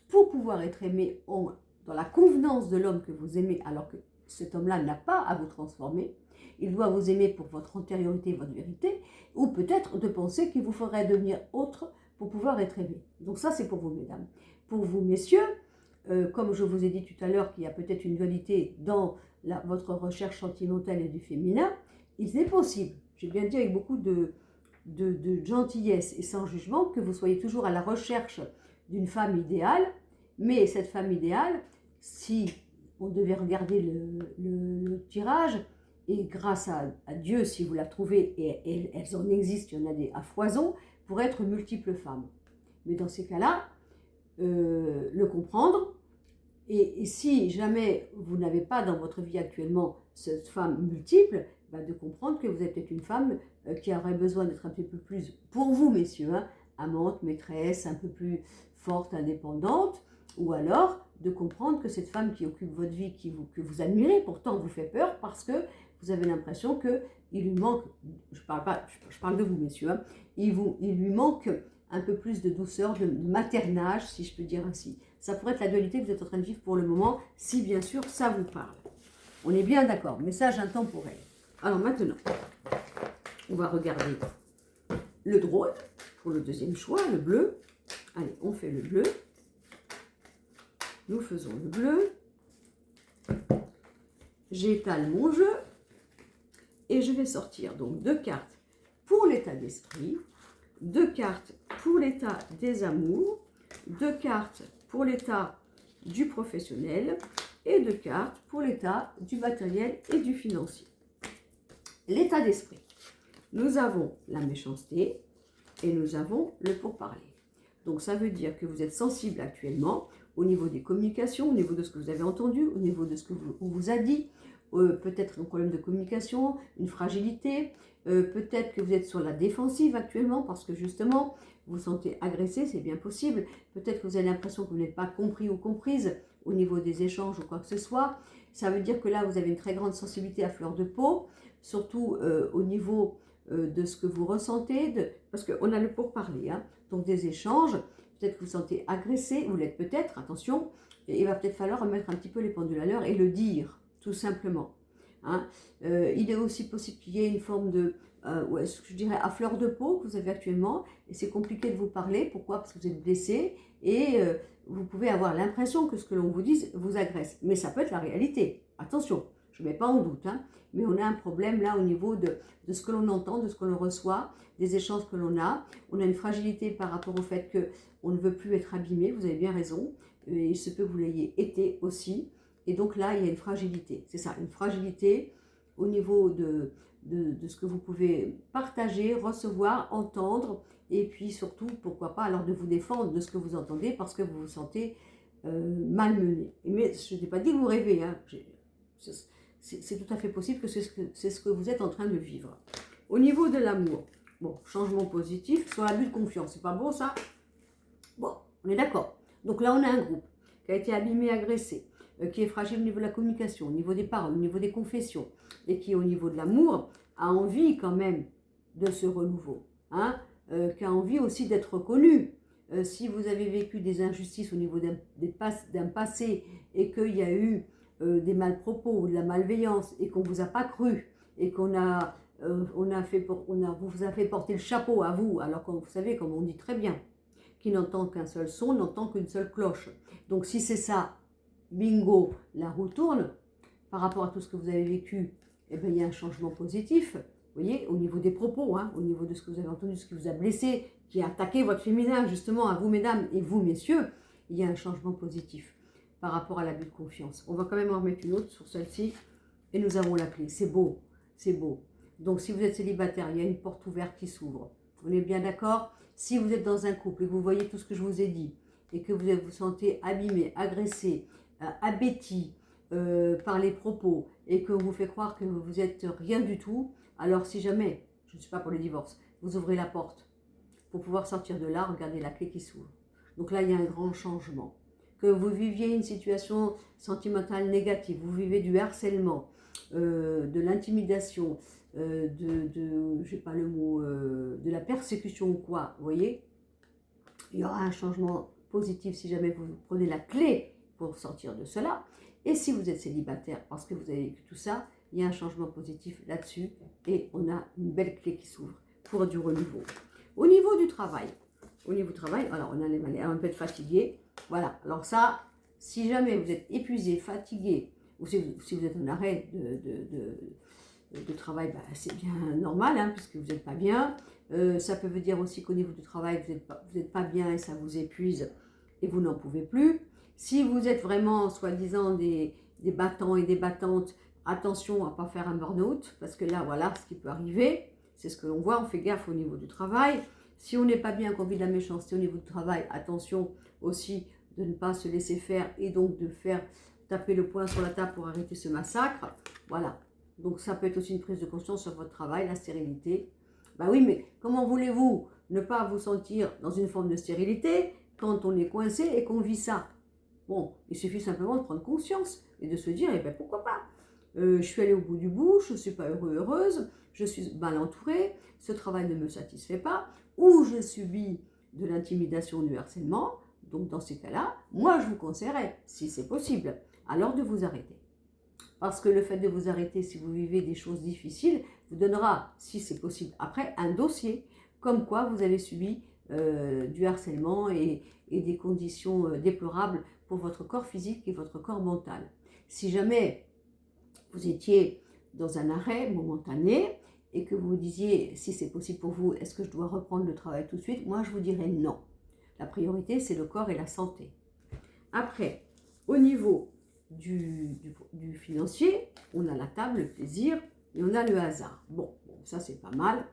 pour pouvoir être aimé dans la convenance de l'homme que vous aimez, alors que cet homme-là n'a pas à vous transformer. Il doit vous aimer pour votre antériorité, votre vérité, ou peut-être de penser qu'il vous faudrait devenir autre pour pouvoir être aimé. Donc ça, c'est pour vous, mesdames. Pour vous, messieurs, comme je vous ai dit tout à l'heure qu'il y a peut-être une dualité dans votre recherche sentimentale et du féminin, il est possible, j'ai bien dit avec beaucoup de gentillesse et sans jugement, que vous soyez toujours à la recherche d'une femme idéale, mais cette femme idéale, si on devait regarder le tirage, et grâce à Dieu, si vous la trouvez, et elles en existent, il y en a des à foison, pour être multiples femmes. Mais dans ces cas-là, le comprendre, et si jamais vous n'avez pas dans votre vie actuellement cette femme multiple, de comprendre que vous êtes peut-être une femme qui aurait besoin d'être un petit peu plus, pour vous messieurs, hein, amante, maîtresse, un peu plus forte, indépendante, ou alors de comprendre que cette femme qui occupe votre vie, que vous admirez, pourtant vous fait peur parce que vous avez l'impression qu'il lui manque, je parle de vous messieurs, hein, il lui manque un peu plus de douceur, de maternage, si je peux dire ainsi. Ça pourrait être la dualité que vous êtes en train de vivre pour le moment, si bien sûr ça vous parle. On est bien d'accord, message intemporel. Alors maintenant, on va regarder le drôle pour le deuxième choix, le bleu. Allez, on fait le bleu. Nous faisons le bleu. J'étale mon jeu. Et je vais sortir donc 2 cartes pour l'état d'esprit, 2 cartes pour l'état des amours, 2 cartes pour l'état du professionnel et 2 cartes pour l'état du matériel et du financier. L'état d'esprit. Nous avons la méchanceté et nous avons le pourparler. Donc ça veut dire que vous êtes sensible actuellement au niveau des communications, au niveau de ce que vous avez entendu, au niveau de ce qu'on vous a dit, peut-être un problème de communication, une fragilité, peut-être que vous êtes sur la défensive actuellement parce que justement, vous vous sentez agressé, c'est bien possible. Peut-être que vous avez l'impression que vous n'êtes pas compris ou comprise au niveau des échanges ou quoi que ce soit. Ça veut dire que là, vous avez une très grande sensibilité à fleur de peau, surtout au niveau de ce que vous ressentez, parce qu'on a le pourparler, hein, donc des échanges. Peut-être que vous vous sentez agressé, vous l'êtes peut-être, attention, et il va peut-être falloir remettre un petit peu les pendules à l'heure et le dire, tout simplement. Hein. Il est aussi possible qu'il y ait une forme de, ouais, je dirais, à fleur de peau que vous avez actuellement, et c'est compliqué de vous parler. Pourquoi? Parce que vous êtes blessé, et vous pouvez avoir l'impression que ce que l'on vous dise vous agresse. Mais ça peut être la réalité, attention, je ne mets pas en doute, hein, mais on a un problème là au niveau de ce que l'on entend, de ce que l'on reçoit, des échanges que l'on a. On a une fragilité par rapport au fait qu'on ne veut plus être abîmé, vous avez bien raison, et il se peut que vous l'ayez été aussi. Et donc là, il y a une fragilité, c'est ça, une fragilité au niveau de ce que vous pouvez partager, recevoir, entendre, et puis surtout, pourquoi pas, alors de vous défendre de ce que vous entendez parce que vous vous sentez malmené. Mais je n'ai pas dit que vous rêvez, hein. C'est tout à fait possible que c'est ce que vous êtes en train de vivre. Au niveau de l'amour, bon, changement positif sur l'abus de confiance, c'est pas bon ça? Bon, on est d'accord. Donc là, on a un groupe qui a été abîmé, agressé, qui est fragile au niveau de la communication, au niveau des paroles, au niveau des confessions, et qui, au niveau de l'amour, a envie quand même de ce renouveau, hein, qui a envie aussi d'être reconnu. Si vous avez vécu des injustices au niveau d'un passé et qu'il y a eu des malpropos ou de la malveillance et qu'on ne vous a pas cru et qu'on a, vous a fait porter le chapeau à vous, alors que vous savez, comme on dit très bien, qui n'entend qu'un seul son, n'entend qu'une seule cloche. Donc si c'est ça, bingo, la roue tourne. Par rapport à tout ce que vous avez vécu, eh bien, il y a un changement positif, vous voyez, au niveau des propos, hein, au niveau de ce que vous avez entendu, ce qui vous a blessé, qui a attaqué votre féminin, justement, à vous, mesdames, et vous, messieurs, il y a un changement positif par rapport à l'abus de confiance. On va quand même en remettre une autre sur celle-ci, et nous avons la clé. C'est beau, c'est beau. Donc, si vous êtes célibataire, il y a une porte ouverte qui s'ouvre. On est bien d'accord? Si vous êtes dans un couple et que vous voyez tout ce que je vous ai dit, et que vous vous sentez abîmé, agressé, abêti par les propos, et que vous fait croire que vous êtes rien du tout, alors si jamais, je ne suis pas pour le divorce, vous ouvrez la porte pour pouvoir sortir de là, regardez la clé qui s'ouvre. Donc là, il y a un grand changement. Que vous viviez une situation sentimentale négative, vous vivez du harcèlement, de l'intimidation, j'ai pas le mot, de la persécution ou quoi, vous voyez, il y aura un changement positif si jamais vous prenez la clé pour sortir de cela. Et si vous êtes célibataire parce que vous avez vécu tout ça, il y a un changement positif là-dessus et on a une belle clé qui s'ouvre pour du renouveau. Au niveau du travail, alors on a un peu de fatigué, voilà. Alors ça, si jamais vous êtes épuisé, fatigué, ou si vous êtes en arrêt de travail, bah, c'est bien normal, hein, puisque vous n'êtes pas bien. Ça peut dire aussi qu'au niveau du travail, vous n'êtes pas bien et ça vous épuise et vous n'en pouvez plus. Si vous êtes vraiment, soi-disant, des battants et des battantes, attention à ne pas faire un burn-out, parce que là, voilà ce qui peut arriver. C'est ce que l'on voit, on fait gaffe au niveau du travail. Si on n'est pas bien, qu'on vit de la méchanceté au niveau du travail, attention aussi de ne pas se laisser faire et donc de faire taper le poing sur la table pour arrêter ce massacre. Voilà. Donc ça peut être aussi une prise de conscience sur votre travail, la stérilité. Ben oui, mais comment voulez-vous ne pas vous sentir dans une forme de stérilité quand on est coincé et qu'on vit ça? Bon, il suffit simplement de prendre conscience et de se dire, eh bien pourquoi pas? Je suis allée au bout du bout, je ne suis pas heureux, heureuse, je suis mal entourée, ce travail ne me satisfait pas, ou je subis de l'intimidation, du harcèlement. Donc dans ces cas-là, moi je vous conseillerais, si c'est possible, alors de vous arrêter. Parce que le fait de vous arrêter, si vous vivez des choses difficiles, vous donnera, si c'est possible, après un dossier, comme quoi vous avez subi du harcèlement et des conditions déplorables pour votre corps physique et votre corps mental. Si jamais vous étiez dans un arrêt momentané et que vous vous disiez, si c'est possible pour vous, est-ce que je dois reprendre le travail tout de suite? Moi, je vous dirais non. La priorité, c'est le corps et la santé. Après, au niveau du financier, on a la table, le plaisir, et on a le hasard. Bon, ça c'est pas mal.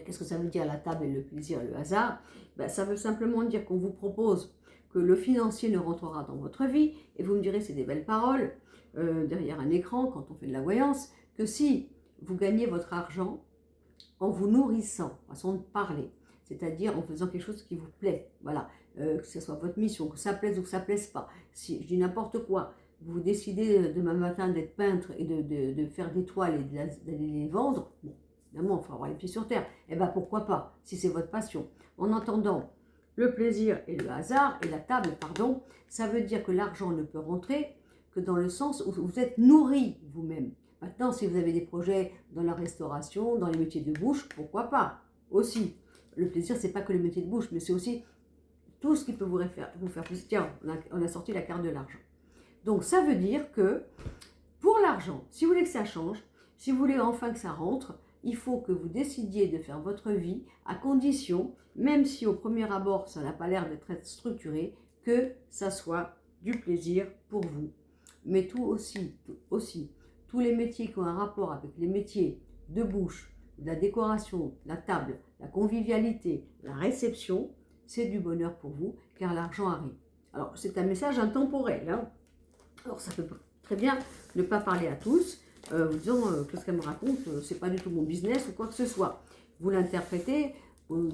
Qu'est-ce que ça veut dire la table et le plaisir et le hasard? Ben, ça veut simplement dire qu'on vous propose que le financier ne rentrera dans votre vie, et vous me direz c'est des belles paroles, derrière un écran quand on fait de la voyance, que si vous gagnez votre argent en vous nourrissant, façon de parler, c'est-à-dire en faisant quelque chose qui vous plaît, voilà, que ce soit votre mission, que ça plaise ou que ça plaise pas, si je dis n'importe quoi, vous décidez demain matin d'être peintre et de faire des toiles et d'aller les vendre, bon, évidemment, il faut avoir les pieds sur terre, et bien pourquoi pas, si c'est votre passion. En entendant le plaisir et le hasard, et la table, pardon, ça veut dire que l'argent ne peut rentrer que dans le sens où vous êtes nourri vous-même. Maintenant, si vous avez des projets dans la restauration, dans les métiers de bouche, pourquoi pas aussi. Le plaisir, c'est pas que le métier de bouche, mais c'est aussi tout ce qui peut vous faire plaisir. Tiens, on a sorti la carte de l'argent. Donc, ça veut dire que pour l'argent, si vous voulez que ça change, si vous voulez enfin que ça rentre, il faut que vous décidiez de faire votre vie à condition, même si au premier abord ça n'a pas l'air d'être très structuré, que ça soit du plaisir pour vous. Mais tous les métiers qui ont un rapport avec les métiers de bouche, de la décoration, la table, la convivialité, la réception, c'est du bonheur pour vous, car l'argent arrive. Alors, c'est un message intemporel, hein. Alors, ça peut très bien ne pas parler à tous, vous disant que ce qu'elle me raconte, c'est pas du tout mon business ou quoi que ce soit. Vous l'interprétez on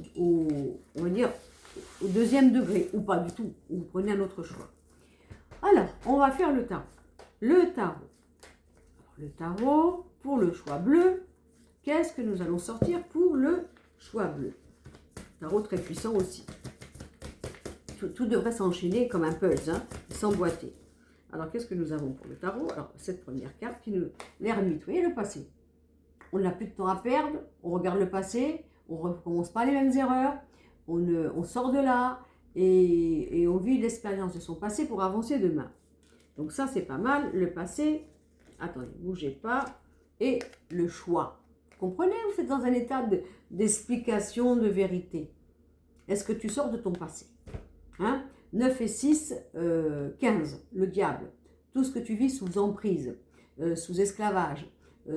va dire, au deuxième degré, ou pas du tout, ou vous prenez un autre choix. Alors, on va faire le tarot. Le tarot. Le tarot, pour le choix bleu, qu'est-ce que nous allons sortir pour le choix bleu? Tarot très puissant aussi. Tout devrait s'enchaîner comme un puzzle, hein, s'emboîter. Alors, qu'est-ce que nous avons pour le tarot? Alors, cette première carte qui nous... L'ermite, vous voyez le passé. On n'a plus de temps à perdre, on regarde le passé, on ne recommence pas les mêmes erreurs, on sort de là et on vit l'expérience de son passé pour avancer demain. Donc ça, c'est pas mal. Le passé, attendez, bougez pas, et le choix. Vous comprenez? Vous êtes dans un état d'explication, de vérité. Est-ce que tu sors de ton passé? Hein? 9 et 6, 15, le diable. Tout ce que tu vis sous emprise, sous esclavage,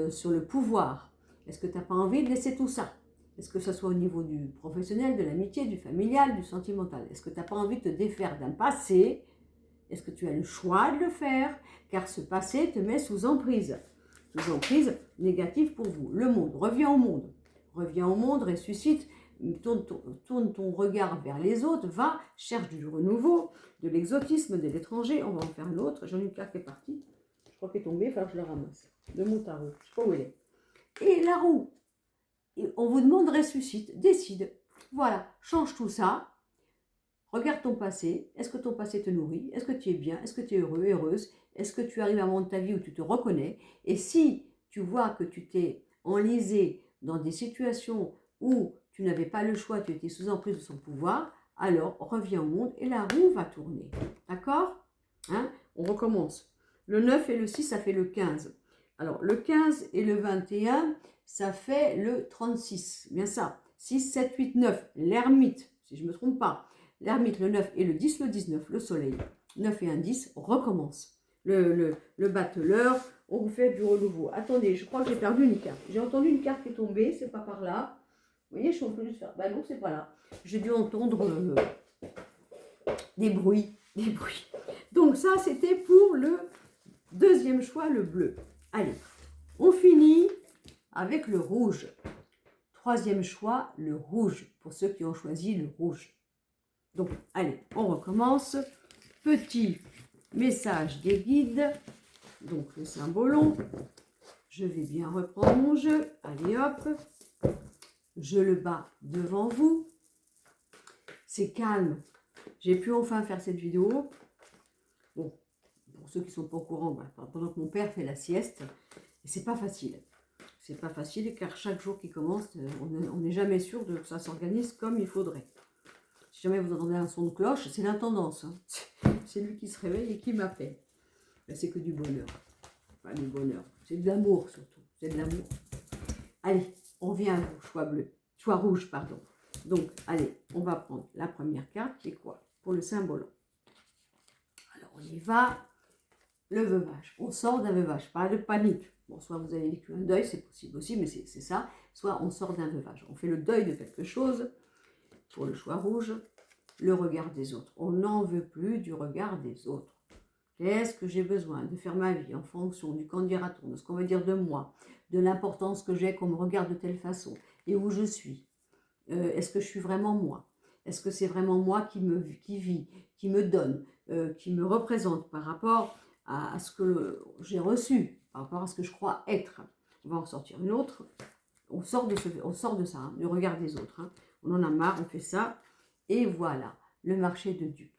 sur le pouvoir. Est-ce que tu n'as pas envie de laisser tout ça? Est-ce que ce soit au niveau du professionnel, de l'amitié, du familial, du sentimental? Est-ce que tu n'as pas envie de te défaire d'un passé? Est-ce que tu as le choix de le faire? Car ce passé te met sous emprise. Sous emprise négative pour vous. Le monde, reviens au monde. Reviens au monde, ressuscite. Tourne ton regard vers les autres, va, cherche du renouveau, de l'exotisme, de l'étranger. On va en faire l'autre. J'en ai une carte qui est partie. Je crois qu'elle est tombée, il va falloir que je la ramasse. De mon tarot, je ne sais pas où elle est. Et la roue. Et on vous demande ressuscite, décide. Voilà, change tout ça. Regarde ton passé. Est-ce que ton passé te nourrit? Est-ce que tu es bien? Est-ce que tu es heureux, heureuse? Est-ce que tu arrives à un moment de ta vie où tu te reconnais? Et si tu vois que tu t'es enlisé dans des situations où tu n'avais pas le choix, tu étais sous emprise de son pouvoir, alors reviens au monde et la roue va tourner. D'accord? Hein? On recommence. Le 9 et le 6, ça fait le 15. Alors, le 15 et le 21, ça fait le 36. Bien ça. 6, 7, 8, 9. L'ermite, si je ne me trompe pas. L'ermite, le 9 et le 10, le 19, le soleil. 9 et 1, 10, on recommence. Le battleur, on vous fait du renouveau. Attendez, je crois que j'ai perdu une carte. J'ai entendu une carte qui est tombée, c'est pas par là. Vous voyez, je suis en train de faire. Ben non, c'est pas là. J'ai dû entendre des bruits. Donc ça, c'était pour le deuxième choix, le bleu. Allez, on finit avec le rouge. Troisième choix, le rouge, pour ceux qui ont choisi le rouge. Donc, allez, on recommence. Petit message des guides. Donc, le symbolon. Je vais bien reprendre mon jeu. Allez, hop. Je le bats devant vous. C'est calme. J'ai pu enfin faire cette vidéo. Bon, pour ceux qui ne sont pas au courant, bah, pendant que mon père fait la sieste, et c'est pas facile. C'est pas facile car chaque jour qui commence, on n'est jamais sûr que ça s'organise comme il faudrait. Si jamais vous entendez un son de cloche, c'est l'intendance. Hein. C'est lui qui se réveille et qui m'appelle. C'est que du bonheur. Enfin, du bonheur. C'est de l'amour surtout. C'est de l'amour. Allez, on vient au choix bleu. Choix rouge, pardon. Donc, allez, on va prendre la première carte qui est quoi? Pour le symbole. Alors, on y va. Le veuvage. On sort d'un veuvage. Pas de panique. Bon, soit vous avez vécu un deuil, c'est possible aussi, mais c'est ça. Soit on sort d'un veuvage. On fait le deuil de quelque chose. Pour le choix rouge, le regard des autres. On n'en veut plus du regard des autres. Qu'est-ce que j'ai besoin de faire ma vie en fonction du qu'en dira-t-on, de ce qu'on va dire de moi, de l'importance que j'ai qu'on me regarde de telle façon et où je suis. Est-ce que je suis vraiment moi? Est-ce que c'est vraiment moi qui vit, qui me donne, qui me représente par rapport à ce que j'ai reçu, par rapport à ce que je crois être? On va en sortir une autre. On sort de ça, hein, du regard des autres. Hein. On en a marre, on fait ça. Et voilà, le marché de dupes.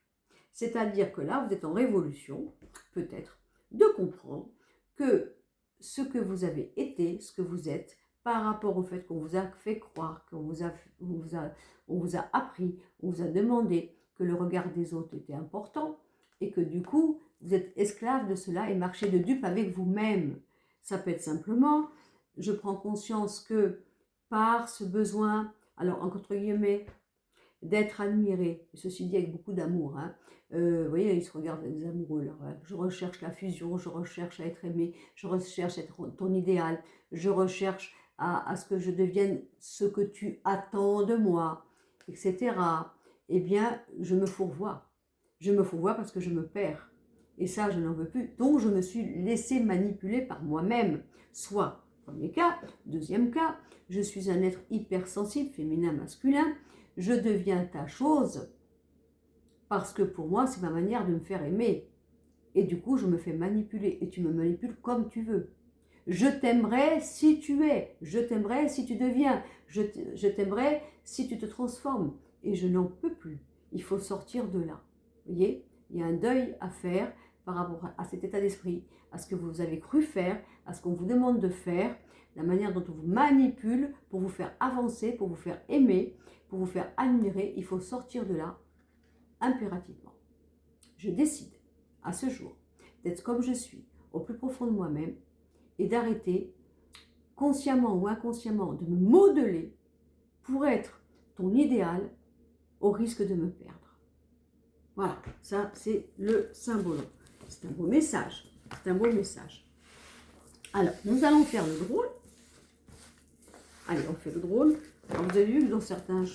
C'est-à-dire que là, vous êtes en révolution, peut-être, de comprendre que ce que vous avez été, ce que vous êtes, par rapport au fait qu'on vous a fait croire, on vous a appris, on vous a demandé que le regard des autres était important, et que du coup, vous êtes esclave de cela et marchez de dupes avec vous-même. Ça peut être simplement, je prends conscience que par ce besoin, alors entre guillemets, d'être admiré, ceci dit avec beaucoup d'amour, hein. Vous voyez, ils se regardent les amoureux, là, ouais. Je recherche la fusion, je recherche à être aimé, je recherche à être ton idéal, je recherche à ce que je devienne ce que tu attends de moi, etc. Eh bien, je me fourvoie. Je me fourvoie parce que je me perds. Et ça, je n'en veux plus. Donc, je me suis laissé manipuler par moi-même. Soit, premier cas. Deuxième cas, je suis un être hypersensible, féminin, masculin. Je deviens ta chose parce que pour moi, c'est ma manière de me faire aimer. Et du coup, je me fais manipuler. Et tu me manipules comme tu veux. Je t'aimerais si tu es. Je t'aimerais si tu deviens. Je t'aimerais si tu te transformes. Et je n'en peux plus. Il faut sortir de là. Vous voyez, il y a un deuil à faire par rapport à cet état d'esprit, à ce que vous avez cru faire, à ce qu'on vous demande de faire, la manière dont on vous manipule pour vous faire avancer, pour vous faire aimer, pour vous faire admirer. Il faut sortir de là impérativement. Je décide à ce jour d'être comme je suis, au plus profond de moi-même, et d'arrêter, consciemment ou inconsciemment, de me modeler pour être ton idéal au risque de me perdre. Voilà, ça c'est le symbole. C'est un beau message. C'est un beau message. Alors, nous allons faire le drôle. Allez, on fait le drôle. Alors, vous avez vu que dans certains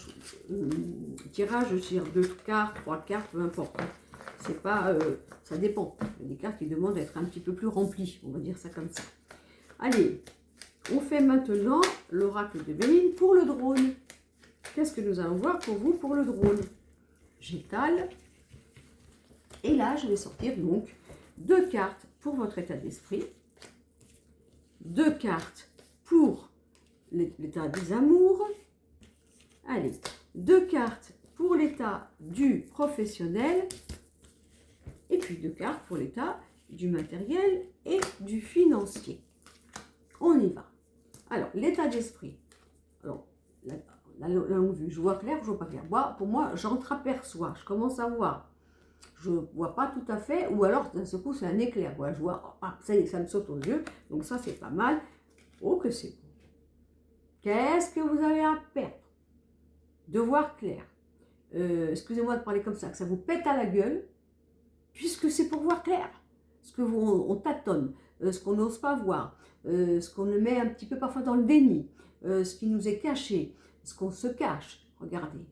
tirages, je tire 2 cartes, 3 cartes, peu importe. C'est pas, ça dépend. Il y a des cartes qui demandent d'être un petit peu plus remplies. On va dire ça comme ça. Allez, on fait maintenant l'oracle de Béline pour le drone. Qu'est-ce que nous allons voir pour vous pour le drone? J'étale. Et là, je vais sortir donc 2 cartes pour votre état d'esprit. 2 cartes pour l'état des amours. Allez, 2 cartes pour l'état du professionnel. Et puis 2 cartes pour l'état du matériel et du financier. On y va. Alors, l'état d'esprit. Alors, la longue vue, je vois clair, je vois pas clair. Pour moi, j'entraperçois, je commence à voir. Je ne vois pas tout à fait, ou alors d'un seul coup, c'est un éclair. Voilà, je vois, ah, ça y est, ça me saute aux yeux. Donc ça, c'est pas mal. Oh, que c'est bon. Qu'est-ce que vous avez à perdre de voir clair? Excusez-moi de parler comme ça, que ça vous pète à la gueule, puisque c'est pour voir clair. Ce que on tâtonne, ce qu'on n'ose pas voir, ce qu'on met un petit peu parfois dans le déni, ce qui nous est caché, ce qu'on se cache. Regardez.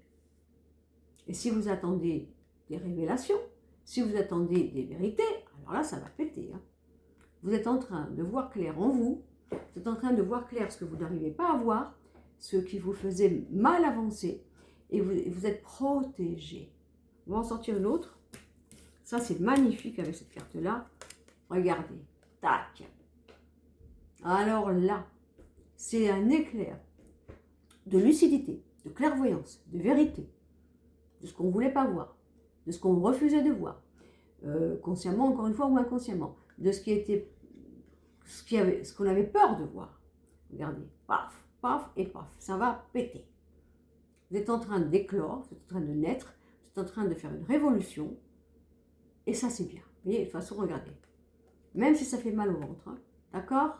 Et si vous attendez des révélations, si vous attendez des vérités, alors là, ça va péter. Hein. Vous êtes en train de voir clair en vous, vous êtes en train de voir clair ce que vous n'arrivez pas à voir, ce qui vous faisait mal avancer, et vous êtes protégé. On va en sortir une autre. Ça, c'est magnifique avec cette carte-là. Regardez. Tac. Alors là, c'est un éclair de lucidité, de clairvoyance, de vérité, de ce qu'on ne voulait pas voir, de ce qu'on refusait de voir, consciemment, encore une fois, ou inconsciemment, de ce qu'on avait peur de voir. Regardez, paf, paf et paf, ça va péter. Vous êtes en train d'éclore, vous êtes en train de naître, vous êtes en train de faire une révolution, et ça c'est bien. Vous voyez, de toute façon, regardez. Même si ça fait mal au ventre, hein, d'accord?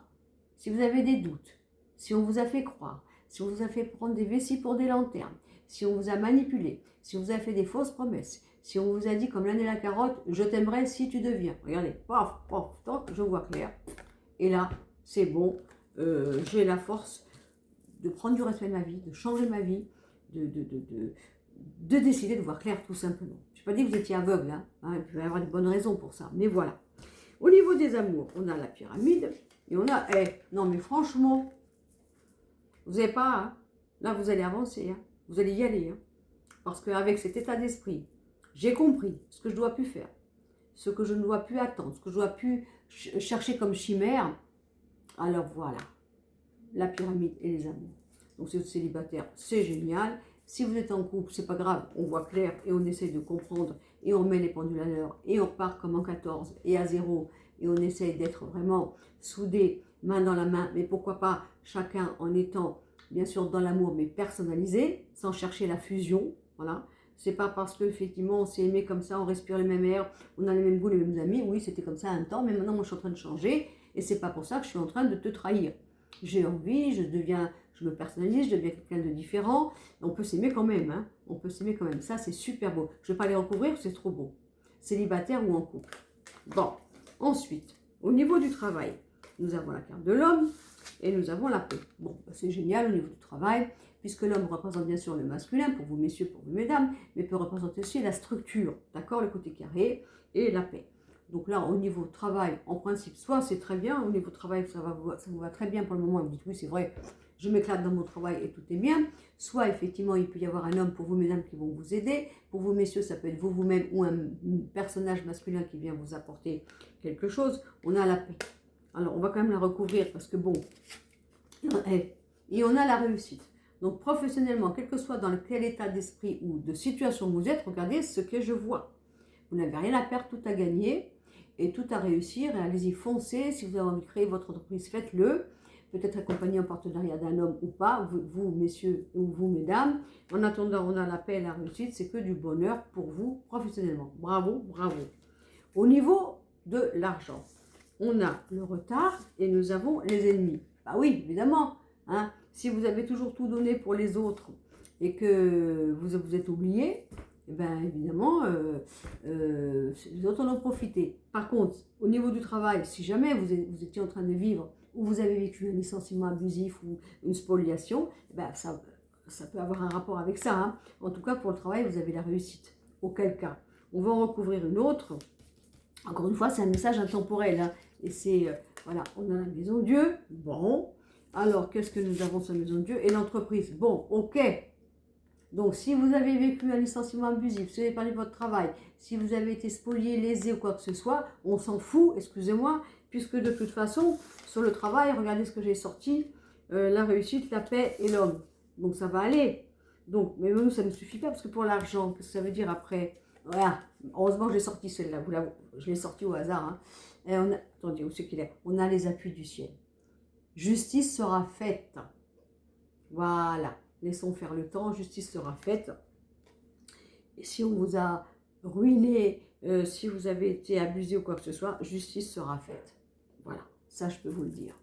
Si vous avez des doutes, si on vous a fait croire, si on vous a fait prendre des vessies pour des lanternes, si on vous a manipulé, si on vous a fait des fausses promesses, si on vous a dit comme l'âne et la carotte, je t'aimerais si tu deviens. Regardez, paf, paf, toc, je vois clair. Et là, c'est bon, j'ai la force de prendre du respect de ma vie, de changer ma vie, de décider de voir clair tout simplement. Je n'ai pas dit que vous étiez aveugle, hein, il peut y avoir de bonnes raisons pour ça, mais voilà. Au niveau des amours, on a la pyramide et on a... non mais franchement, vous n'avez pas... Hein, là, vous allez avancer. Hein, vous allez y aller. Hein, parce qu'avec cet état d'esprit, j'ai compris ce que je dois plus faire. Ce que je ne dois plus attendre. Ce que je dois plus chercher comme chimère. Alors voilà. La pyramide et les amours. Donc si vous êtes célibataire, c'est génial. Si vous êtes en couple, c'est pas grave, on voit clair et on essaie de comprendre et on met les pendules à l'heure et on repart comme en 14 et à 0 et on essaie d'être vraiment soudés, main dans la main, mais pourquoi pas chacun en étant bien sûr dans l'amour mais personnalisé, sans chercher la fusion, voilà. C'est pas parce qu'effectivement on s'est aimé comme ça, on respire le même air, on a les mêmes goûts, les mêmes amis, oui c'était comme ça un temps, mais maintenant moi je suis en train de changer et c'est pas pour ça que je suis en train de te trahir. J'ai envie, je me personnalise, je deviens quelqu'un de différent. On peut s'aimer quand même, hein. On peut s'aimer quand même. Ça, c'est super beau. Je ne vais pas les recouvrir, c'est trop beau. Célibataire ou en couple. Bon, ensuite, au niveau du travail, nous avons la carte de l'homme et nous avons la paix. Bon, c'est génial au niveau du travail, puisque l'homme représente bien sûr le masculin, pour vous messieurs, pour vous mesdames, mais peut représenter aussi la structure, d'accord, le côté carré et la paix. Donc là, au niveau travail, en principe, soit c'est très bien, au niveau travail, ça vous va très bien pour le moment, vous dites oui, c'est vrai, je m'éclate dans mon travail et tout est bien. Soit effectivement, il peut y avoir un homme pour vous, mesdames, qui vont vous aider. Pour vous, messieurs, ça peut être vous-même ou un personnage masculin qui vient vous apporter quelque chose. On a la paix. Alors, on va quand même la recouvrir parce que bon, et on a la réussite. Donc, professionnellement, quel que soit dans quel état d'esprit ou de situation vous êtes, regardez ce que je vois. Vous n'avez rien à perdre, tout à gagner et tout à réussir. Et allez-y, foncez. Si vous avez envie de créer votre entreprise, faites-le. Peut-être accompagné en partenariat d'un homme ou pas, vous messieurs ou vous mesdames. En attendant, on a la paix et la réussite, c'est que du bonheur pour vous professionnellement. Bravo, bravo. Au niveau de l'argent, on a le retard et nous avons les ennemis. Bah oui, évidemment. Hein, si vous avez toujours tout donné pour les autres et que vous êtes oublié, eh bien évidemment, les autres en ont profité. Par contre, au niveau du travail, si jamais vous étiez en train de vivre ou vous avez vécu un licenciement abusif ou une spoliation, eh ben ça peut avoir un rapport avec ça. Hein. En tout cas, pour le travail, vous avez la réussite. Auquel cas, on va en recouvrir une autre. Encore une fois, c'est un message intemporel. Hein. Et c'est, voilà, on a la maison Dieu. Bon, alors qu'est-ce que nous avons sur la maison Dieu? Et l'entreprise. Bon, ok. Donc, si vous avez vécu un licenciement abusif, si vous avez perdu votre travail, si vous avez été spolié, lésé ou quoi que ce soit, on s'en fout, excusez-moi, puisque de toute façon, sur le travail, regardez ce que j'ai sorti, la réussite, la paix et l'homme. Donc, ça va aller. Donc, mais nous, ça ne suffit pas, parce que pour l'argent, qu'est-ce que ça veut dire après? Voilà, heureusement que j'ai sorti celle-là, je l'ai sortie au hasard. Hein. Et attendez, où c'est qu'il est? On a les appuis du ciel. Justice sera faite. Voilà. Laissons faire le temps, justice sera faite. Et si on vous a ruiné, si vous avez été abusé ou quoi que ce soit, justice sera faite. Voilà, ça je peux vous le dire.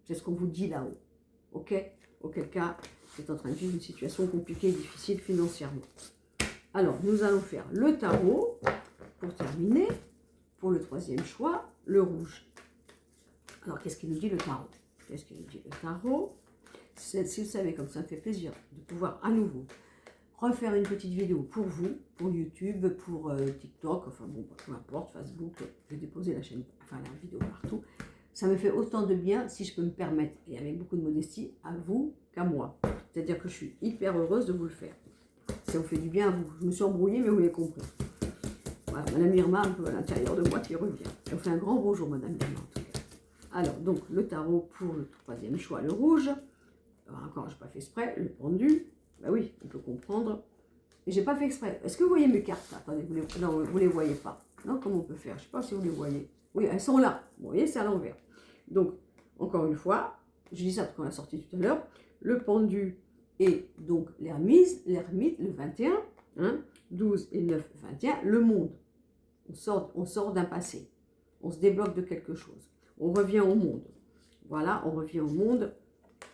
C'est ce qu'on vous dit là-haut. Ok? Auquel cas, vous êtes en train de vivre une situation compliquée, difficile financièrement. Alors, nous allons faire le tarot pour terminer. Pour le troisième choix, le rouge. Alors, qu'est-ce qu'il nous dit le tarot? Qu'est-ce qu'il nous dit le tarot? Si vous savez, comme ça me fait plaisir de pouvoir à nouveau refaire une petite vidéo pour vous, pour YouTube, pour TikTok, enfin bon, peu importe, Facebook, je vais déposer la chaîne, enfin la vidéo partout. Ça me fait autant de bien, si je peux me permettre, et avec beaucoup de modestie, à vous qu'à moi. C'est-à-dire que je suis hyper heureuse de vous le faire. Ça vous fait du bien à vous. Je me suis embrouillée, mais vous l'avez compris. Voilà, Madame Irma, un peu à l'intérieur de moi qui revient. Je vous fais un grand bonjour, Madame Irma, en tout cas. Alors, donc, le tarot pour le troisième choix, le rouge. Alors, encore, je n'ai pas fait exprès. Le pendu, bah oui, on peut comprendre. Et j'ai pas fait exprès. Est-ce que vous voyez mes cartes? Attendez, non, vous les voyez pas. Non, comment on peut faire? Je ne sais pas si vous les voyez. Oui, elles sont là. Vous voyez, c'est à l'envers. Donc, encore une fois, je dis ça parce qu'on l'a sorti tout à l'heure. Le pendu et donc l'ermite, le 21, hein, 12 et 9, 21, le monde. On sort d'un passé. On se débloque de quelque chose. On revient au monde. Voilà, on revient au monde.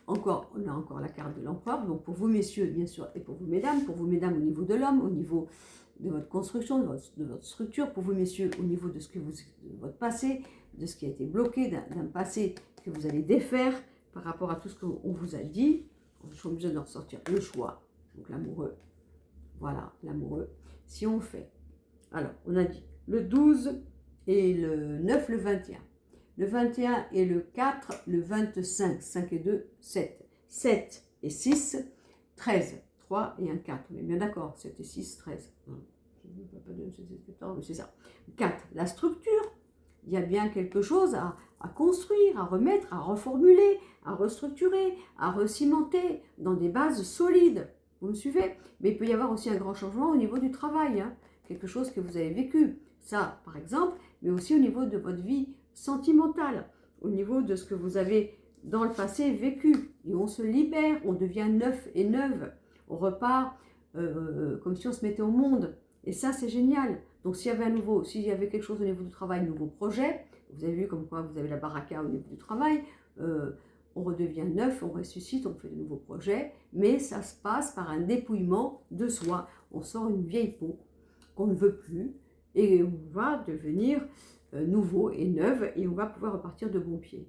Encore, on a encore la carte de l'empereur. Donc pour vous messieurs, bien sûr, et pour vous mesdames au niveau de l'homme, au niveau de votre construction, de votre structure, pour vous messieurs, au niveau de de votre passé, de ce qui a été bloqué, d'un passé que vous allez défaire par rapport à tout ce qu'on vous a dit. Je suis obligée de ressortir le choix, donc l'amoureux. Voilà, l'amoureux. Si on fait, alors on a dit le 12 et le 9, le 21. Le 21 et le 4, le 25. 5 et 2, 7. 7 et 6, 13. 3 et un 4. On est bien d'accord. 7 et 6, 13. C'est ça. 4. La structure. Il y a bien quelque chose à construire, à remettre, à reformuler, à restructurer, à recimenter dans des bases solides. Vous me suivez? Mais il peut y avoir aussi un grand changement au niveau du travail. Hein. Quelque chose que vous avez vécu. Ça, par exemple, mais aussi au niveau de votre vie sentimentale, au niveau de ce que vous avez dans le passé vécu. Et on se libère, on devient neuf et neuve. On repart comme si on se mettait au monde. Et ça, c'est génial. Donc, s'il y avait quelque chose au niveau du travail, un nouveau projet, vous avez vu comme quoi vous avez la baraka au niveau du travail, on redevient neuf, on ressuscite, on fait de nouveaux projets, mais ça se passe par un dépouillement de soi. On sort une vieille peau qu'on ne veut plus et on va devenir nouveau et neuf et on va pouvoir repartir de bon pied.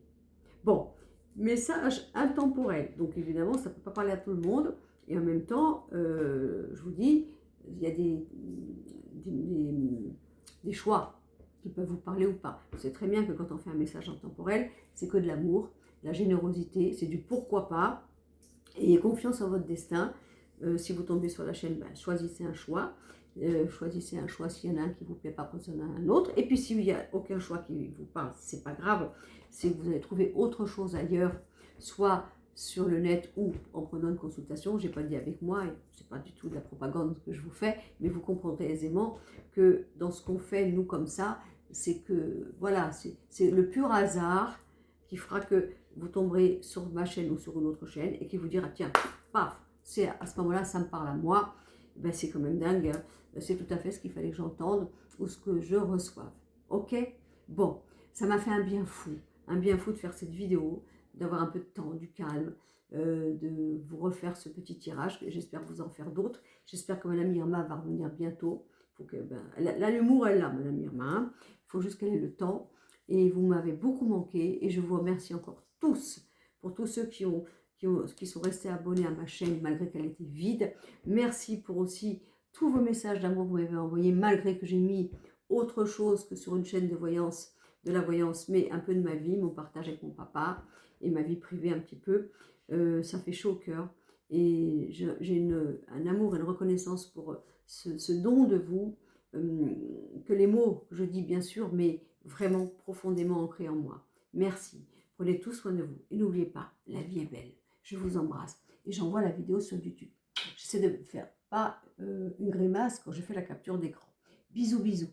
Bon, message intemporel. Donc, évidemment, ça ne peut pas parler à tout le monde. Et en même temps, je vous dis, il y a des choix qui peuvent vous parler ou pas. Vous savez très bien que quand on fait un message intemporel, c'est que de l'amour, de la générosité, c'est du pourquoi pas. Ayez confiance en votre destin. Si vous tombez sur la chaîne, ben, choisissez un choix. Choisissez un choix s'il y en a un qui ne vous plaît pas, prenez un autre. Et puis s'il n'y a aucun choix qui vous parle, c'est pas grave. C'est que vous allez trouver autre chose ailleurs, soit sur le net ou en prenant une consultation. Je n'ai pas dit avec moi, et ce n'est pas du tout de la propagande que je vous fais, mais vous comprendrez aisément que dans ce qu'on fait, nous, comme ça, c'est que, voilà, c'est le pur hasard qui fera que vous tomberez sur ma chaîne ou sur une autre chaîne et qui vous dira, tiens, paf, c'est à ce moment-là, ça me parle à moi. Ben, c'est quand même dingue, hein. C'est tout à fait ce qu'il fallait que j'entende ou ce que je reçoive. Ok? Bon, ça m'a fait un bien fou de faire cette vidéo, d'avoir un peu de temps, du calme, de vous refaire ce petit tirage. J'espère vous en faire d'autres. J'espère que Madame Irma va revenir bientôt. Faut que, ben, l'humour, elle l'a, Madame Irma. Hein. Il faut juste qu'elle ait le temps. Et vous m'avez beaucoup manqué. Et je vous remercie encore tous, pour tous ceux qui sont restés abonnés à ma chaîne malgré qu'elle était vide. Merci pour aussi tous vos messages d'amour que vous m'avez envoyés, malgré que j'ai mis autre chose que sur une chaîne de voyance, mais un peu de ma vie, mon partage avec mon papa et ma vie privée un petit peu. Ça fait chaud au cœur et j'ai un amour et une reconnaissance pour ce don de vous, que les mots, je dis bien sûr, mais vraiment profondément ancrés en moi. Merci. Prenez tout soin de vous et n'oubliez pas, la vie est belle. Je vous embrasse et j'envoie la vidéo sur YouTube. J'essaie de faire pas une grimace quand je fais la capture d'écran. Bisous, bisous.